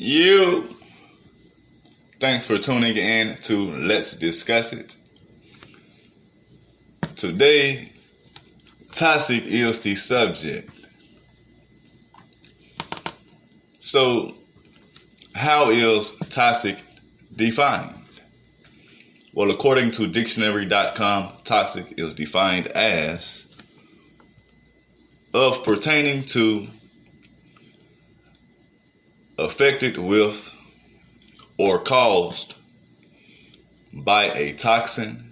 You. Thanks for tuning in to Let's Discuss It. Today, toxic is the subject. So, how is toxic defined? Well, according to dictionary.com, toxic is defined as of pertaining to, affected with, or caused by a toxin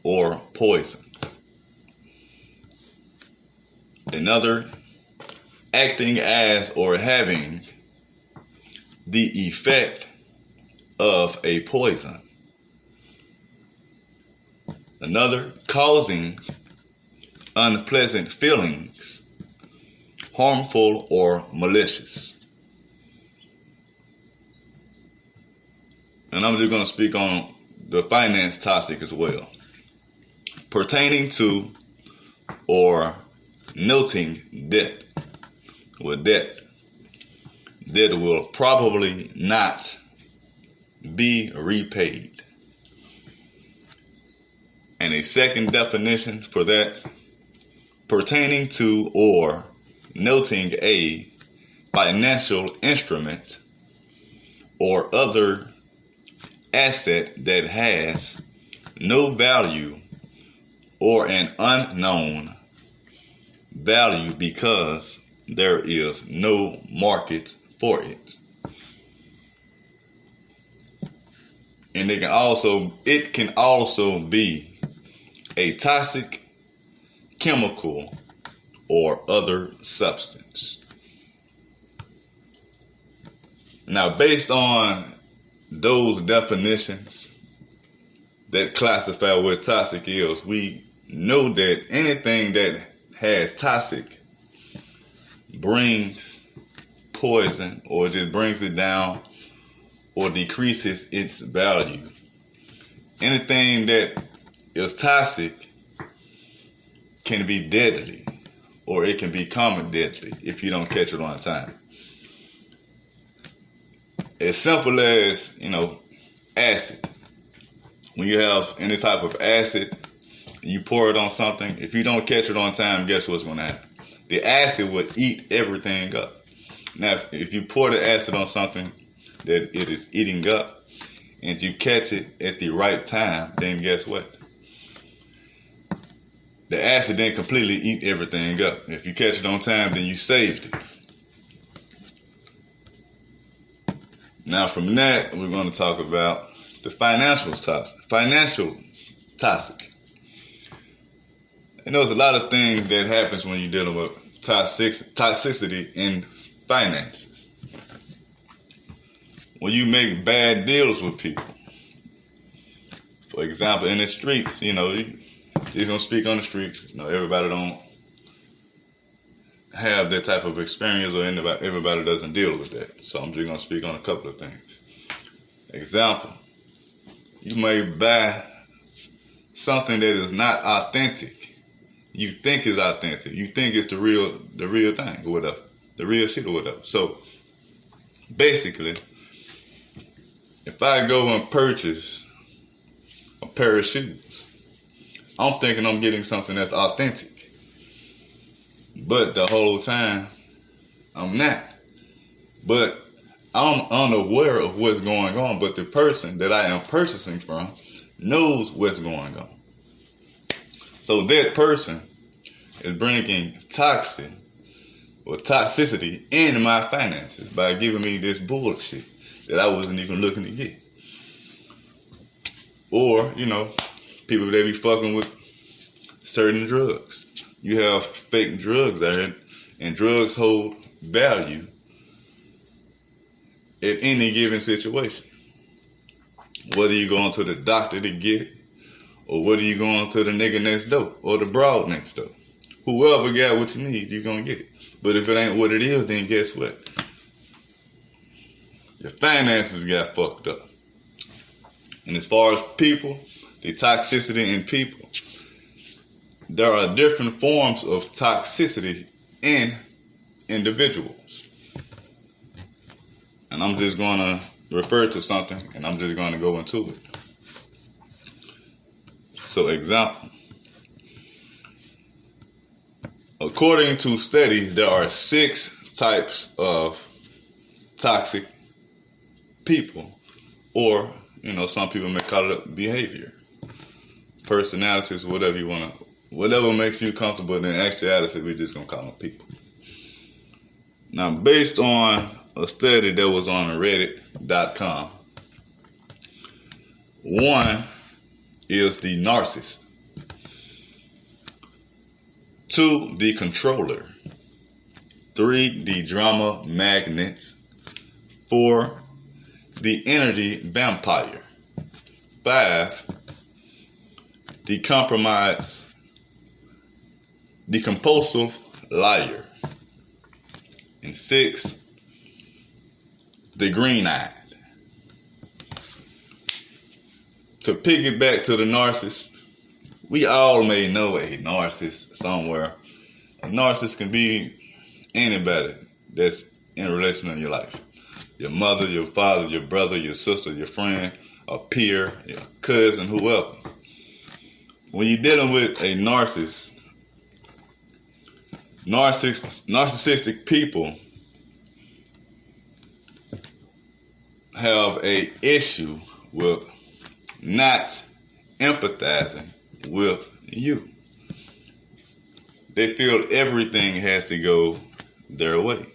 or poison. Another, acting as or having the effect of a poison. Another, causing unpleasant feelings, harmful or malicious. And I'm just going to speak on the finance toxic as well. Pertaining to or noting debt. With debt will probably not be repaid. And a second definition for that, pertaining to or noting a financial instrument or other asset that has no value or an unknown value because there is no market for it. And it can also be a toxic chemical or other substance. Now, based on those definitions that classify what toxic is, we know that anything that has toxic brings poison or just brings it down or decreases its value. Anything that is toxic can be deadly, or it can become deadly if you don't catch it on time. As simple as, acid. When you have any type of acid, you pour it on something, if you don't catch it on time, guess what's going to happen? The acid will eat everything up. Now, if you pour the acid on something that it is eating up, and you catch it at the right time, then guess what? The acid then completely eat everything up. If you catch it on time, then you saved it. Now, from that, we're going to talk about the financial toxic. And there's a lot of things that happens when you're dealing with toxicity in finances. When you make bad deals with people. For example, in the streets, you're going to speak on the streets. Everybody don't have that type of experience, or everybody doesn't deal with that. So I'm just going to speak on a couple of things. Example, you may buy something that is not authentic. You think it's authentic. You think it's the real thing or whatever, the real shit or whatever. So basically, if I go and purchase a pair of shoes, I'm thinking I'm getting something that's authentic. But the whole time, I'm not. But I'm unaware of what's going on. But the person that I am purchasing from knows what's going on. So that person is bringing toxicity into my finances by giving me this bullshit that I wasn't even looking to get. Or, people that be fucking with certain drugs. You have fake drugs out here, and drugs hold value at any given situation. Whether you're going to the doctor to get it, or whether you're going to the nigga next door, or the broad next door. Whoever got what you need, you're going to get it. But if it ain't what it is, then guess what? Your finances got fucked up. And as far as people, the toxicity in people, there are different forms of toxicity in individuals. and I'm just going to refer to something, and I'm just going to go into it. So, example. According to studies, there are 6 types of toxic people, or, some people may call it behavior, personalities, whatever you want to, whatever makes you comfortable. In actuality, we're just going to call them people. Now, based on a study that was on reddit.com, 1 is the narcissist, 2, the controller, 3, the drama magnet, 4, the energy vampire, 5, the compulsive liar, and 6, the green-eyed. To piggyback to the narcissist, we all may know a narcissist somewhere. A narcissist can be anybody that's in a relation in your life. Your mother, your father, your brother, your sister, your friend, a peer, your cousin, whoever. When you're dealing with a narcissistic people have a issue with not empathizing with you. They feel everything has to go their way.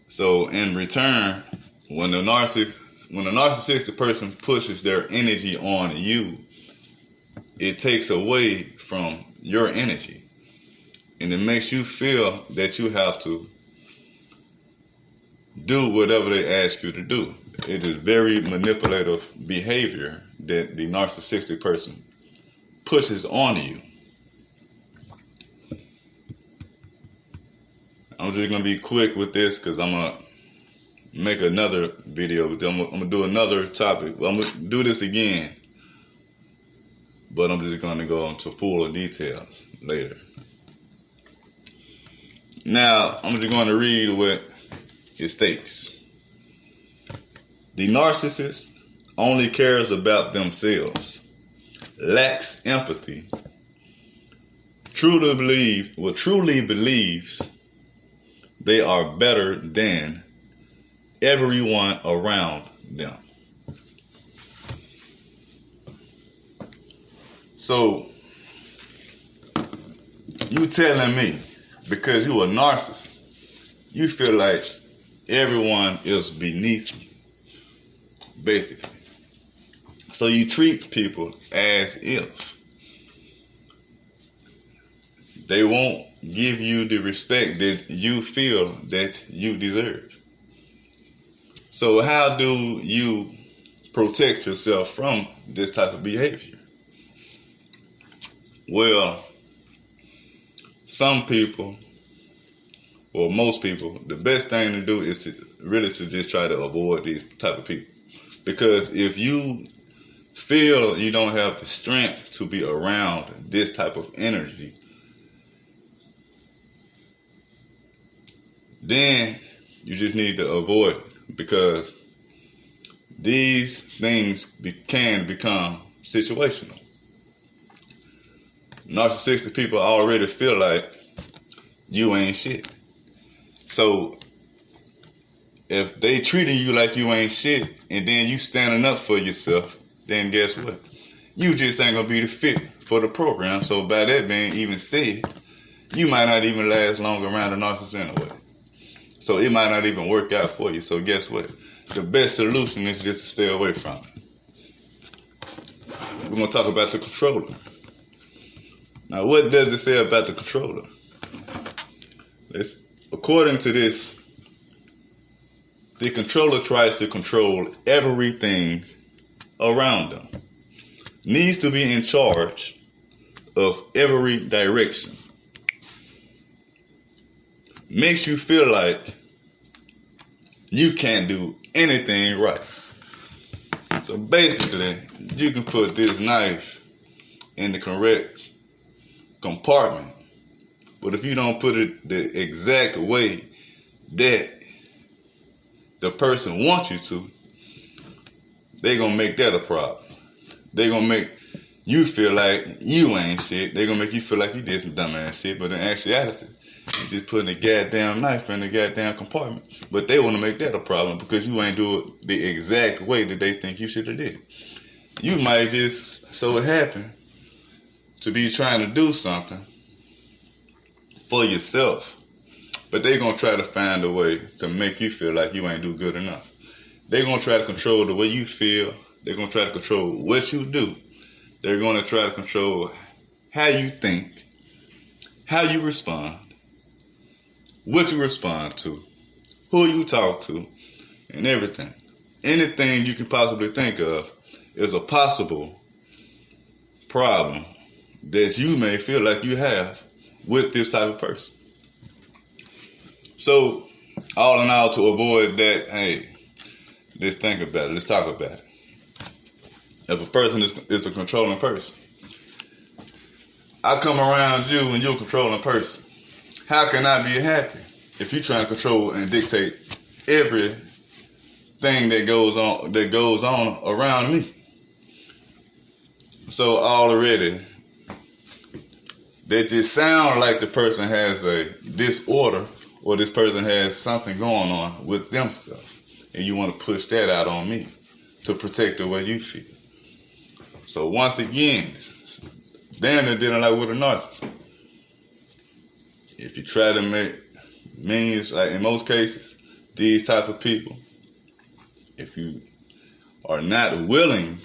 So in return, when a narcissistic person pushes their energy on you, it takes away from your energy. And it makes you feel that you have to do whatever they ask you to do. It is very manipulative behavior that the narcissistic person pushes on you. I'm just going to be quick with this because I'm going to make another video. I'm going to do another topic. I'm going to do this again, but I'm just going to go into fuller details later. Now, I'm just going to read what it states. The narcissist only cares about themselves, lacks empathy, truly believes they are better than everyone around them. So, you telling me, because you a narcissist, you feel like everyone is beneath you, basically. So you treat people as if they won't give you the respect that you feel that you deserve. So how do you protect yourself from this type of behavior? Well, some people, or most people, the best thing to do is to just try to avoid these type of people. Because if you feel you don't have the strength to be around this type of energy, then you just need to avoid it, because these things can become situational. Narcissistic people already feel like you ain't shit. So if they treating you like you ain't shit, and then you standing up for yourself, then guess what? You just ain't gonna be the fit for the program. So by that being even said, you might not even last long around a narcissist anyway. So it might not even work out for you. So guess what? The best solution is just to stay away from it. We're gonna talk about the controller. Now, what does it say about the controller? According to this, the controller tries to control everything around them, needs to be in charge of every direction, makes you feel like you can't do anything right. So basically, you can put this knife in the correct compartment, but if you don't put it the exact way that the person wants you to, they're going to make that a problem. They're going to make you feel like you ain't shit. They're going to make you feel like you did some dumbass shit, but in actuality, you just putting a goddamn knife in the goddamn compartment. But they want to make that a problem because you ain't do it the exact way that they think you should have did it. You might just, so it happened, to be trying to do something for yourself, but they're going to try to find a way to make you feel like you ain't do good enough. They're going to try to control the way you feel. They're going to try to control what you do. They're going to try to control how you think, how you respond, what you respond to, who you talk to, and everything. Anything you can possibly think of is a possible problem that you may feel like you have with this type of person. So, all in all, to avoid that, hey, let's think about it. Let's talk about it. If a person is a controlling person, I come around you and you're a controlling person. How can I be happy if you're trying to control and dictate everything that goes on around me? So already, they just sound like the person has a disorder or this person has something going on with themselves. And you want to push that out on me to protect the way you feel. So once again, damn, they're dealing like with a narcissist. If you try to make means, like in most cases, these type of people, if you are not willing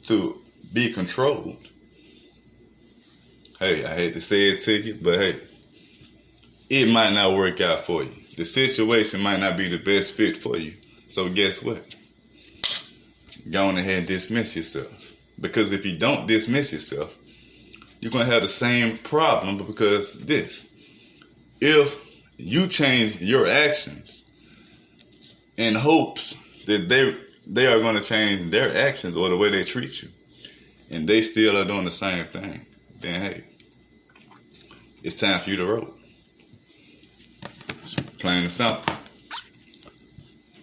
to be controlled, hey, I hate to say it to you, but hey, it might not work out for you. The situation might not be the best fit for you. So guess what? Go on ahead and dismiss yourself. Because if you don't dismiss yourself, you're going to have the same problem because this. If you change your actions in hopes that they are going to change their actions or the way they treat you, and they still are doing the same thing, then hey, it's time for you to roll. It's plain and simple.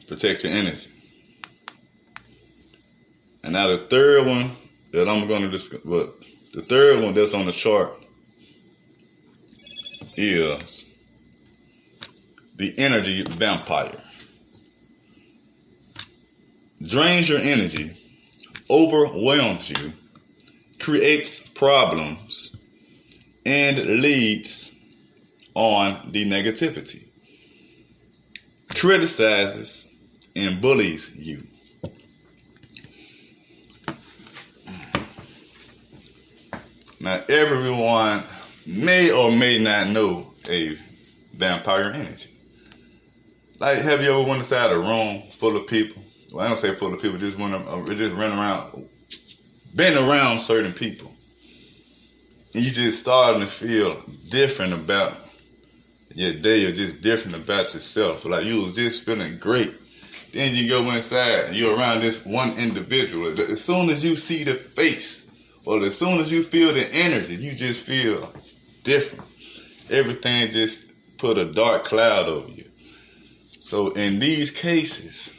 Protect your energy. And now the third one that I'm going to discuss, but the third one that's on the chart is the energy vampire. Drains your energy, overwhelms you, creates problems, and leads on the negativity. Criticizes and bullies you. Now, everyone may or may not know a vampire energy. Like, have you ever went inside a room full of people? Well, I don't say full of people, just run around, been around certain people. And you just starting to feel different about your day or just different about yourself. Like you was just feeling great. Then you go inside and you're around this one individual. As soon as you see the face, or as soon as you feel the energy, you just feel different. Everything just put a dark cloud over you. So in these cases,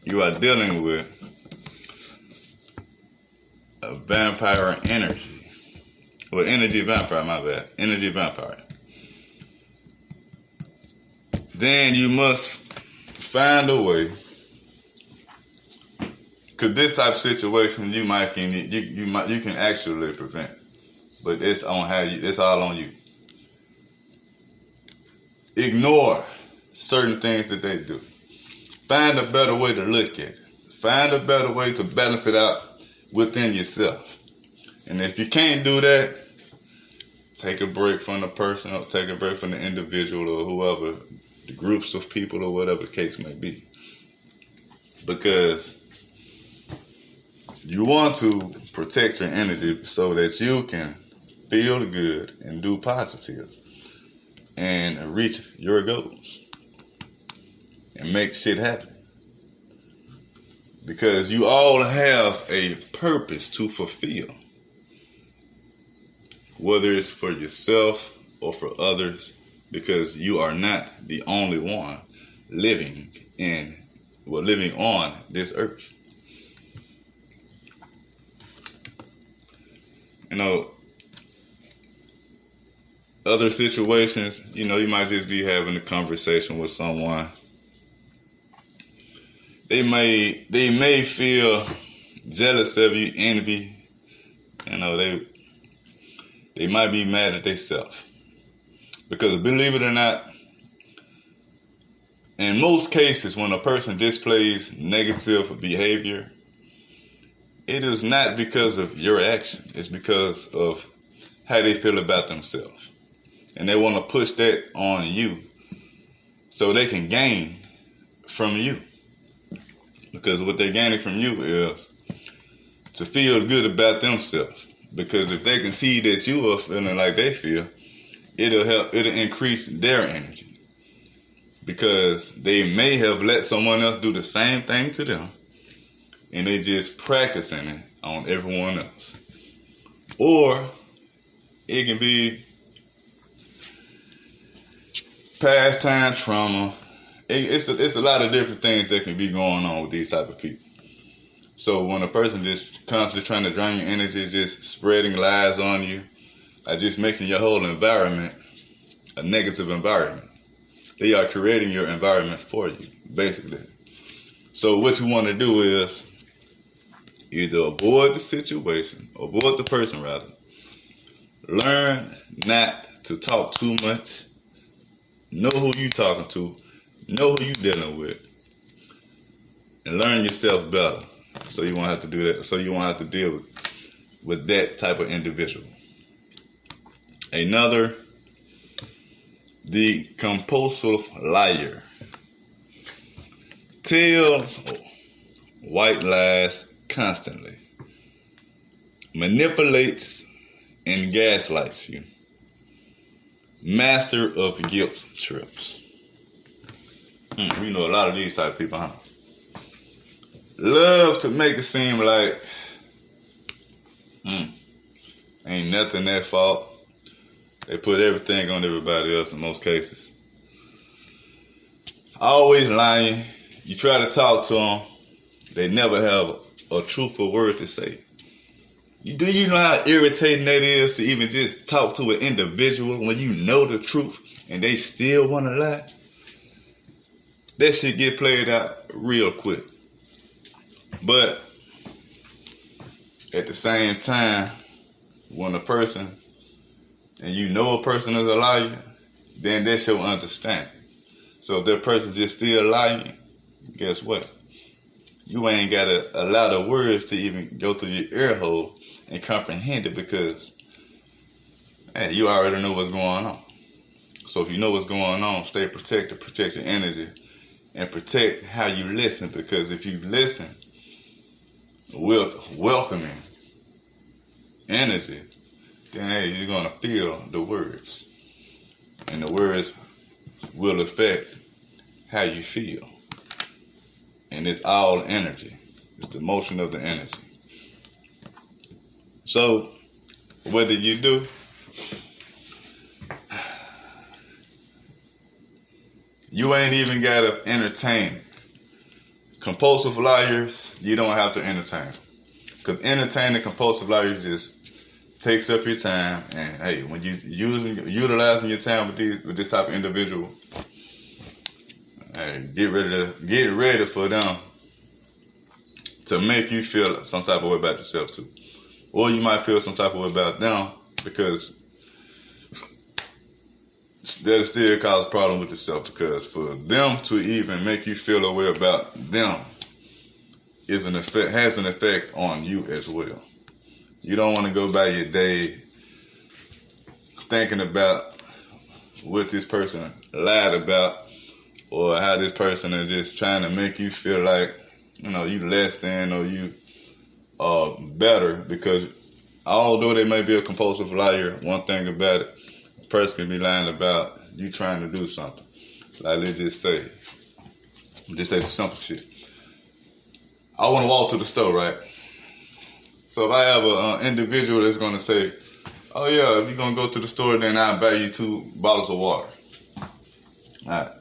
you are dealing with a vampire energy. Or energy vampire, my bad. Energy vampire. Then you must find a way, because this type of situation you can actually prevent, but it's all on you. Ignore certain things that they do. Find a better way to look at it. Find a better way to balance it out within yourself. And if you can't do that, take a break from the person, or take a break from the individual or whoever, the groups of people or whatever the case may be. Because you want to protect your energy so that you can feel good and do positive and reach your goals and make shit happen. Because you all have a purpose to fulfill. Whether it's for yourself or for others, because you are not the only one living on this earth. You know, other situations, you know, you might just be having a conversation with someone. They may feel jealous of you, envy. You know, they might be mad at themselves. Because believe it or not, in most cases, when a person displays negative behavior, it is not because of your action. It's because of how they feel about themselves. And they want to push that on you so they can gain from you. Because what they're gaining from you is to feel good about themselves. Because if they can see that you are feeling like they feel, it'll increase their energy. Because they may have let someone else do the same thing to them, and they just practicing it on everyone else. Or it can be past time trauma. It's a lot of different things that can be going on with these type of people. So when a person just constantly trying to drain your energy, just spreading lies on you, just making your whole environment a negative environment. They are creating your environment for you, basically. So what you want to do is either avoid the person rather. Learn not to talk too much. Know who you talking to. Know who you dealing with. And learn yourself better. So you won't have to do that. So you won't have to deal with that type of individual. Another, the compulsive liar. Tells white lies constantly. Manipulates and gaslights you. Master of guilt trips. We know a lot of these type of people, huh? Love to make it seem like ain't nothing their fault. They put everything on everybody else in most cases. Always lying. You try to talk to them, they never have a truthful word to say. Do you know how irritating that is to even just talk to an individual when you know the truth and they still want to lie? That shit get played out real quick. But at the same time, when a person, and you know a person is a liar, then that's your understanding. So if that person just still lying, guess what? You ain't got a lot of words to even go through your ear hole and comprehend it because you already know what's going on. So if you know what's going on, stay protected, protect your energy, and protect how you listen, because if you listen with welcoming energy, then you're going to feel the words. And the words will affect how you feel. And it's all energy. It's the motion of the energy. So, what do? You ain't even got to entertain it. Compulsive liars, you don't have to entertain. Because entertaining compulsive liars just takes up your time. And hey, when you utilizing your time with this type of individual, hey, get ready for them to make you feel some type of way about yourself too. Or you might feel some type of way about them because that'll still cause a problem with yourself, because for them to even make you feel a way about them has an effect on you as well. You don't want to go by your day thinking about what this person lied about or how this person is just trying to make you feel like, you less than or you are better, because although they may be a compulsive liar, one thing about it, a person can be lying about you trying to do something. Like let's just say the simple shit. I want to walk to the store, right? So if I have an individual that's going to say, oh yeah, if you're going to go to the store, then I'll buy you 2 bottles of water. Alright.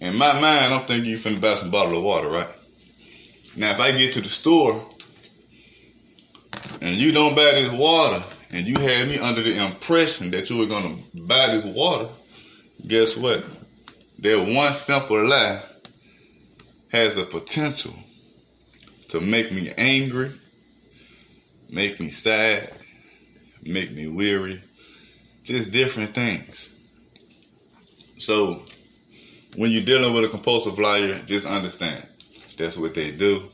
In my mind, I'm thinking you finna buy some bottle of water, right? Now, if I get to the store and you don't buy this water and you had me under the impression that you were gonna buy this water, guess what? That one simple lie has the potential to make me angry, make me sad, make me weary, just different things. So, when you're dealing with a compulsive liar, just understand that's what they do.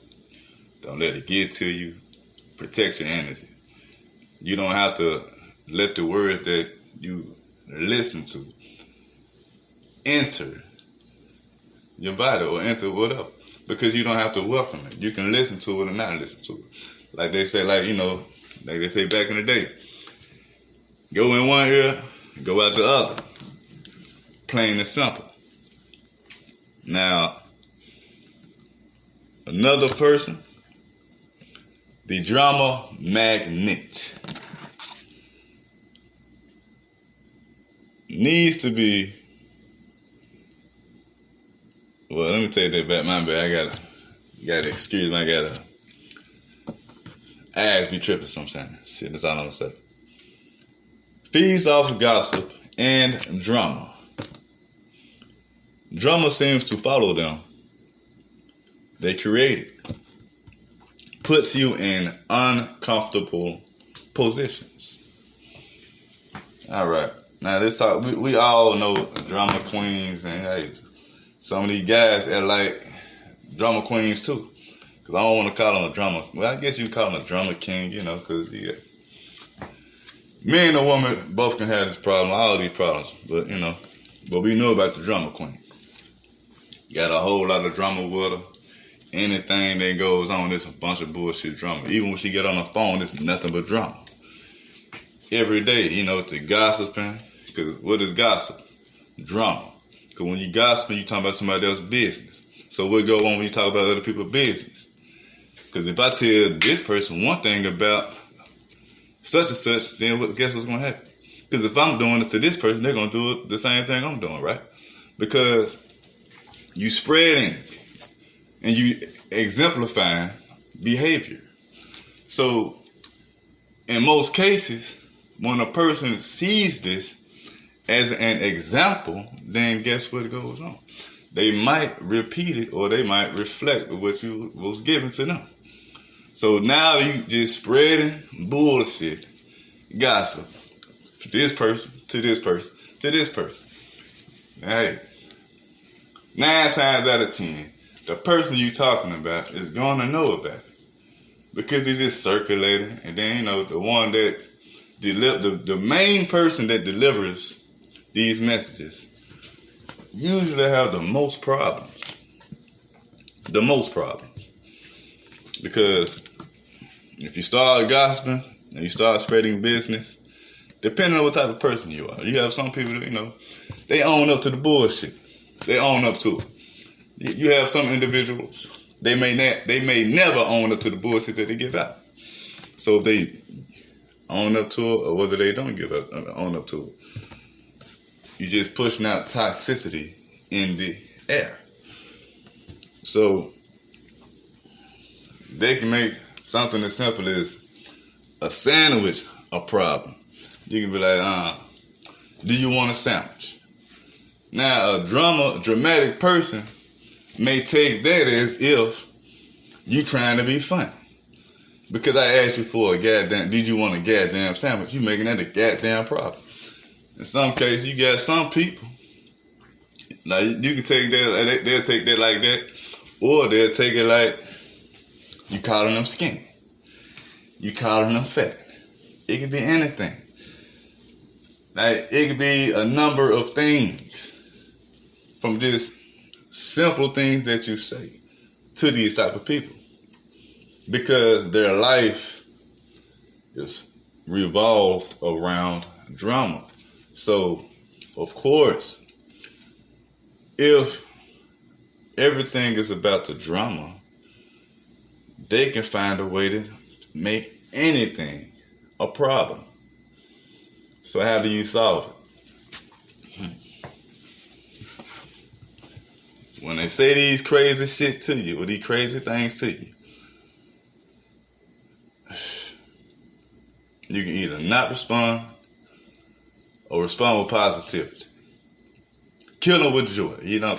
Don't let it get to you. Protect your energy. You don't have to let the words that you listen to enter your body or enter whatever, because you don't have to welcome it. You can listen to it or not listen to it. Like they say, like they say back in the day, go in one ear, go out the other. Plain and simple. Now, another person, the drama magnet, needs to be, well, let me take that back. My bad. I gotta excuse me. Eyes be tripping sometimes. Shit, that's all I'm gonna say. Feeds off of gossip and drama. Drama seems to follow them. They create it. Puts you in uncomfortable positions. All right. Now let's talk. We all know drama queens, and hey, some of these guys are like drama queens too. Cause I don't want to call them a drama. Well, I guess you call them a drama king, cause yeah. Men and women both can have this problem, all these problems, but we know about the drama queen. Got a whole lot of drama with her. Anything that goes on, it's a bunch of bullshit drama. Even when she get on the phone, it's nothing but drama. Every day, it's the gossiping. Because what is gossip? Drama. Because when you gossiping, you talking about somebody else's business. So what go on when you talk about other people's business? Because if I tell this person one thing about such and such, then guess what's going to happen? Because if I'm doing it to this person, they're going to do the same thing I'm doing, right? Because you spreading and you exemplifying behavior. So in most cases, when a person sees this as an example, then guess what goes on? They might repeat it or they might reflect what you was given to them. So now you just spreading bullshit, gossip, from this person to this person to this person. Hey, 9 times out of 10, the person you talking about is going to know about it. Because it's just circulating. And then, the one that, the main person that delivers these messages usually have the most problems. The most problems. Because if you start gossiping and you start spreading business, depending on what type of person you are, you have some people that, they own up to the bullshit. They own up to it. You have some individuals, they may never own up to the bullshit that they give out. So if they own up to it or whether they don't own up to it, you're just pushing out toxicity in the air. So they can make something as simple as a sandwich a problem. You can be like, do you want a sandwich? Now, a dramatic person may take that as if you trying to be funny. Because I asked you for a goddamn, did you want a goddamn sandwich? You making that a goddamn problem. In some cases, you got some people, like you can take that, they'll take that like that, or they'll take it like you calling them skinny. You calling them fat. It could be anything. Like, it could be a number of things. From just simple things that you say to these type of people. Because their life is revolved around drama. So, of course, if everything is about the drama, they can find a way to make anything a problem. So how do you solve it? when they say these crazy shit to you, or these crazy things to you, you can either not respond or respond with positivity. Kill them with joy.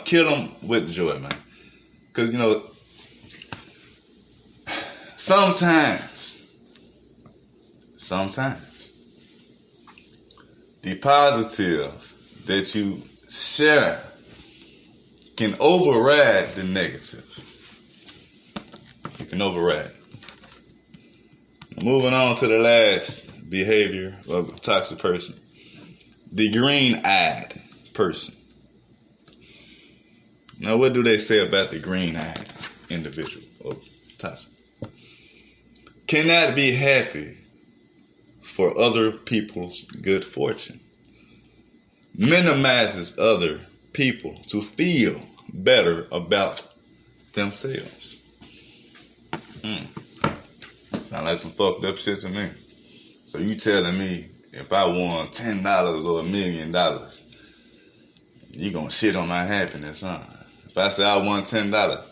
Kill them with joy, man. Because, sometimes, the positive that you share can override the negative. You can override. Moving on to the last behavior of a toxic person. The green-eyed person. Now, what do they say about the green-eyed individual or toxic? Cannot be happy for other people's good fortune. Minimizes other people to feel better about themselves. Sound like some fucked up shit to me. So you telling me if I won $10 or $1 million, you gonna shit on my happiness, huh? If I say I won $10,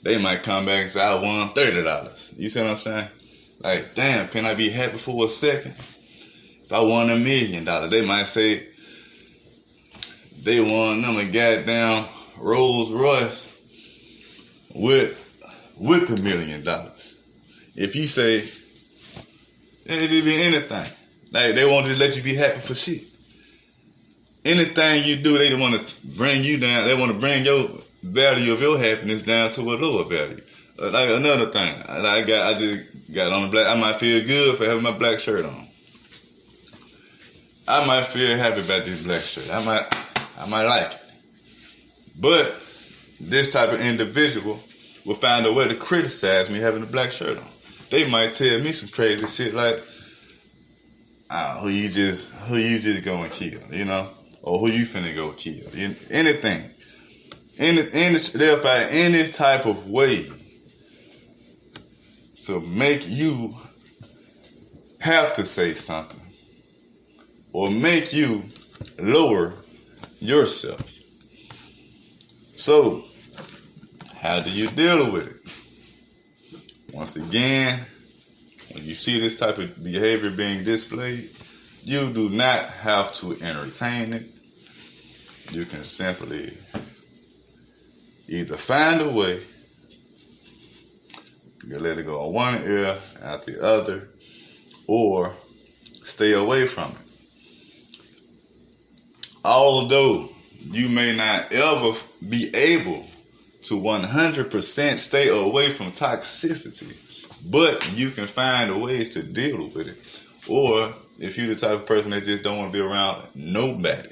they might come back and say I won $30. You see what I'm saying? Like, damn, can I be happy for a second? If I won $1 million, they might say they won them a goddamn Rolls Royce with $1 million. If you say, it could be anything. Like, they won't just let you be happy for shit. Anything you do, they want to bring you down. They want to bring your value of your happiness down to a lower value. Like another thing, I just got on the black. I might feel good for having my black shirt on. I might feel happy about this black shirt. I might like it. But this type of individual will find a way to criticize me having a black shirt on. They might tell me some crazy shit like, who you just gonna kill, or who you finna go kill, anything. They'll find any type of way to make you have to say something or make you lower yourself. So, how do you deal with it? Once again, when you see this type of behavior being displayed, you do not have to entertain it. You can simply either find a way, you let it go on one ear, out the other, or stay away from it. Although you may not ever be able to 100% stay away from toxicity, but you can find ways to deal with it. Or if you're the type of person that just don't want to be around nobody,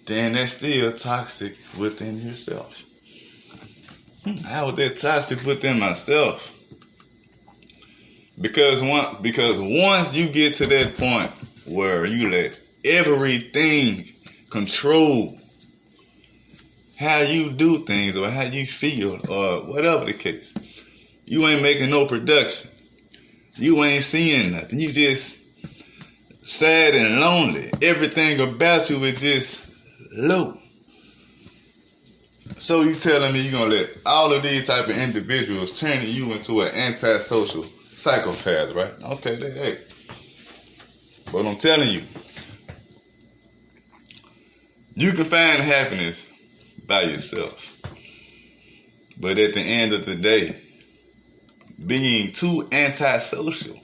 then that's still toxic within yourself. How is that toxic within myself? Because once you get to that point where you let everything control how you do things or how you feel or whatever the case, you ain't making no production. You ain't seeing nothing. You just sad and lonely. Everything about you is just low. So you telling me you're going to let all of these type of individuals turn you into an antisocial psychopath, right? Okay, hey. But I'm telling you, you can find happiness by yourself. But at the end of the day, being too antisocial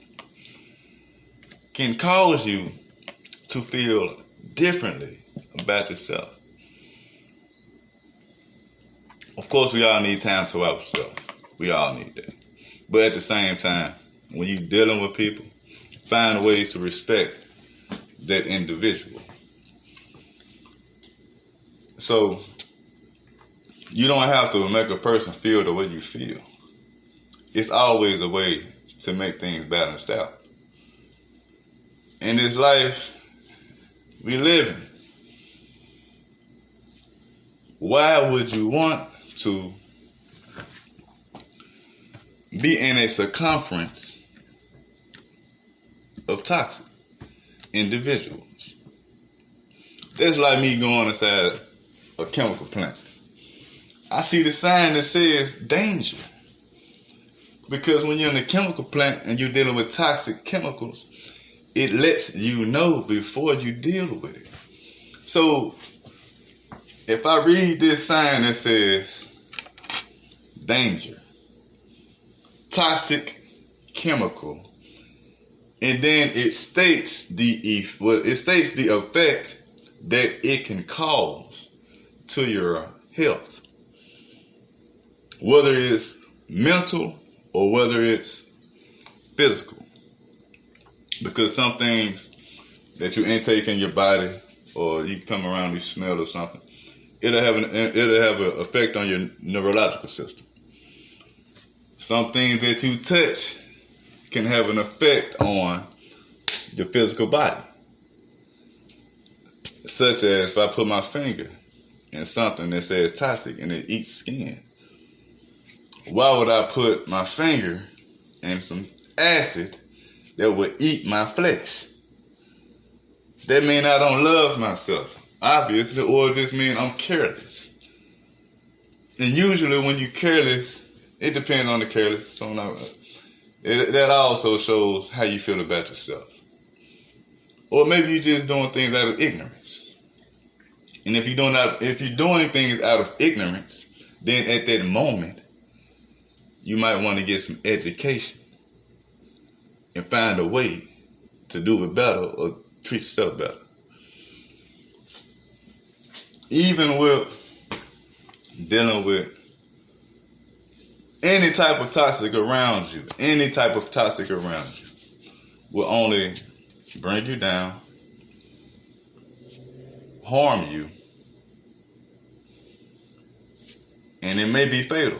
can cause you to feel differently about yourself. Of course, we all need time to ourselves. We all need that. But at the same time, when you're dealing with people, find ways to respect that individual. So, you don't have to make a person feel the way you feel. It's always a way to make things balanced out. In this life we live in, why would you want to be in a circumference of toxic individuals? That's like me going inside a chemical plant I see the sign that says danger. Because when you're in the chemical plant and you're dealing with toxic chemicals, it lets you know before you deal with it. So, if I read this sign that says danger, toxic chemical, and then it states the effect that it can cause to your health, whether it's mental or whether it's physical. Because some things that you intake in your body, or you come around, you smell or something, it'll have an effect on your neurological system. Some things that you touch can have an effect on your physical body. Such as if I put my finger in something that says toxic and it eats skin. Why would I put my finger in some acid that would eat my flesh? That means I don't love myself, obviously, or it just means I'm careless. And usually when you're careless, it depends on the careless. So that also shows how you feel about yourself. Or maybe you're just doing things out of ignorance. And if you're doing things out of ignorance, then at that moment, you might want to get some education and find a way to do it better or treat yourself better. Even with dealing with any type of toxic around you, will only bring you down, harm you, and it may be fatal.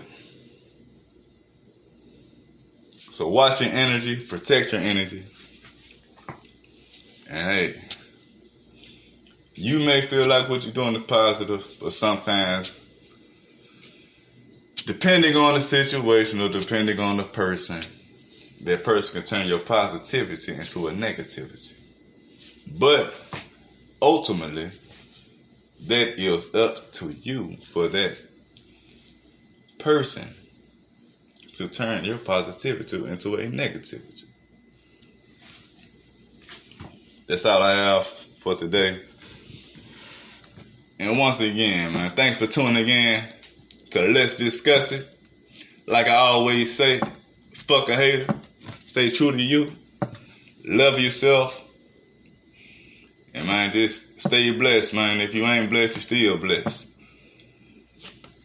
So watch your energy, protect your energy, and hey, you may feel like what you're doing is positive, but sometimes, depending on the situation or depending on the person, that person can turn your positivity into a negativity. But ultimately, that is up to you for that person to turn your positivity into a negativity. That's all I have for today. And once again, man, thanks for tuning in to Let's Discuss It. Like I always say, fuck a hater. Stay true to you. Love yourself. And man, just stay blessed, man. If you ain't blessed, you're still blessed.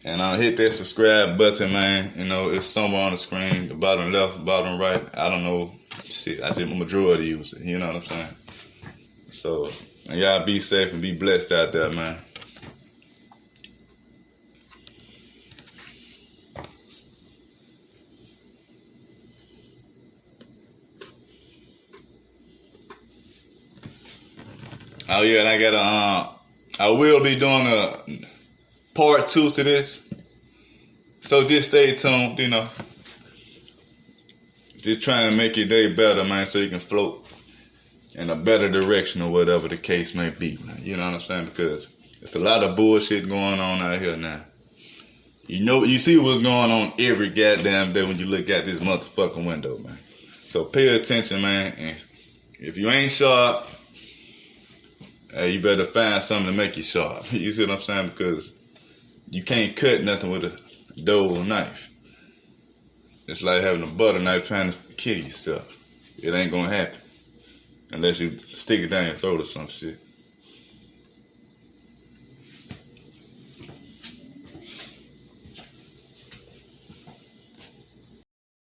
And hit that subscribe button, man. You know, it's somewhere on the screen, the bottom left, bottom right. I don't know. Shit, I just majority use it. You know what I'm saying? So, and y'all be safe and be blessed out there, man. Oh yeah, and I will be doing a part 2 to this. So just stay tuned, you know. Just trying to make your day better, man, so you can float in a better direction or whatever the case may be, man. You know what I'm saying? Because there's a lot of bullshit going on out here now. You know, you see what's going on every goddamn day when you look at this motherfucking window, man. So pay attention, man. And if you ain't sharp, hey, you better find something to make you sharp. You see what I'm saying? Because you can't cut nothing with a dull knife. It's like having a butter knife trying to kill yourself. It ain't gonna happen unless you stick it down your throat or some shit.